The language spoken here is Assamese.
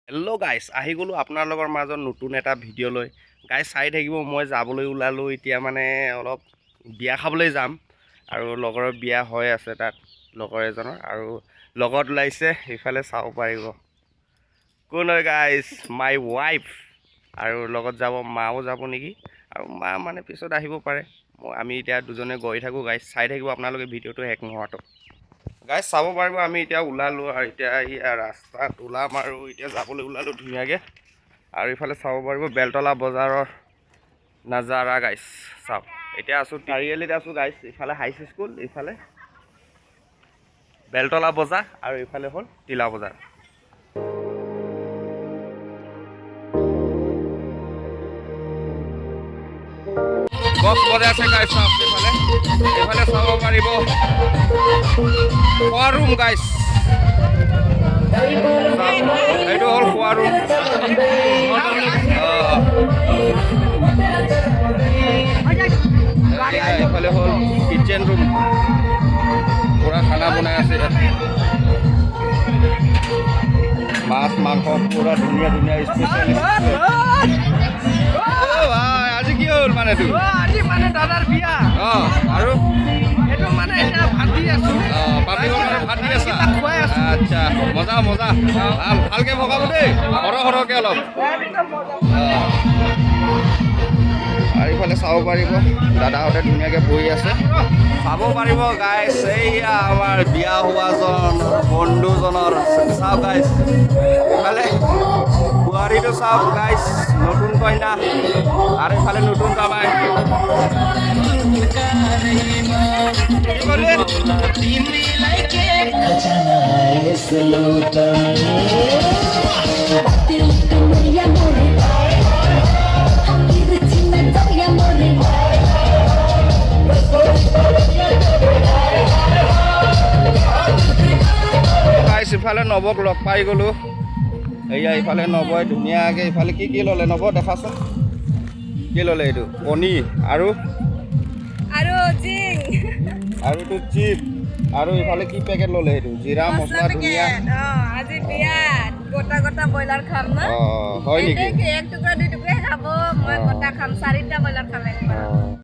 হেল্ল' গাইছ, আহি গ'লোঁ আপোনালোকৰ মাজত নতুন এটা ভিডিঅ' লৈ। গাইছ চাই থাকিব, মই যাবলৈ ওলালোঁ এতিয়া মানে অলপ বিয়া খাবলৈ যাম আৰু লগৰৰ বিয়া হৈ আছে তাত লগৰ এজনৰ আৰু লগত ওলাইছে সেইফালে চাব পাৰিব। কোন হয় গাইছ? মাই ৱাইফ আৰু লগত যাব মাও যাব নেকি, আৰু মা মানে পিছত আহিব পাৰে। আমি এতিয়া দুজনে গৈ থাকোঁ গাইছ, চাই থাকিব আপোনালোকে ভিডিঅ'টো শেষ নোহোৱাটো। গাইছ চাব পাৰিব, আমি এতিয়া ওলালোঁ আৰু এতিয়া ৰাস্তাত ওলাম আৰু এতিয়া যাবলৈ ওলালোঁ ধুনীয়াকৈ। আৰু ইফালে চাব পাৰিব বেলতলা বজাৰৰ নাজাৰা গাইছ। চাওক এতিয়া আছোঁ চাৰিআলিত আছোঁ গাইছ, ইফালে হাই স্কুল, ইফালে বেলতলা বজাৰ আৰু ইফালে হ'ল তিলা বজাৰ। গছ বজাই আছে গাইছ, চাওক এইফালে চাব পাৰিব খোৱা ৰুম গাইছ। এইটো হ'ল খোৱা ৰুম। এইফালে হ'ল কিটচেন ৰুম, পুৰা খানা বনাই আছে ইয়াত। মাছ মাংস পুৰা ধুনীয়া ধুনীয়া স্পেচিয়েলিষ্ট। আজি কি হ'ল মানে তোৰ? আজি মানে দাদাৰ বিয়া। আৰু এইটো মানে এতিয়া ভাত দি আছো। পাপিকৰ কাৰণে ভাত দি আছা? খুৱাই আছো। আচ্ছা, মজা মজা, ভালকৈ ভগাব দেই, সৰহকৈ অলপ। আৰু ইফালে চাব পাৰিব দাদাহঁতে ধুনীয়াকৈ বহি আছে, চাব পাৰিব গাইছ। এইয়া আমাৰ বিয়া হোৱাজন বন্ধুজনৰ চাওক গাইছ, ইফালে বোৱাৰীটো চাওক গাইছ, নতুন কইনা আৰু ইফালে নতুন জামাই। ইফালে নৱক লগ পাই গ'লোঁ। এয়া ইফালে নৱই ধুনীয়াকৈ ইফালে কি ল'লে নৱ দেখাচোন, কি ল'লে? এইটো কণী আৰু এইটো চিপ, আৰু ইফালে কি পেকেট ল'লে? এইটো জিৰা মছলা ধুনীয়া। আজি বিয়াত গোটা ব্ৰইলাৰ খাম ন? হয় নেকি? এক টুকুৰা দুই টুকুৰা খাব, মই গোটা খাম, 4টা ব্ৰইলাৰ খাম একবাৰ।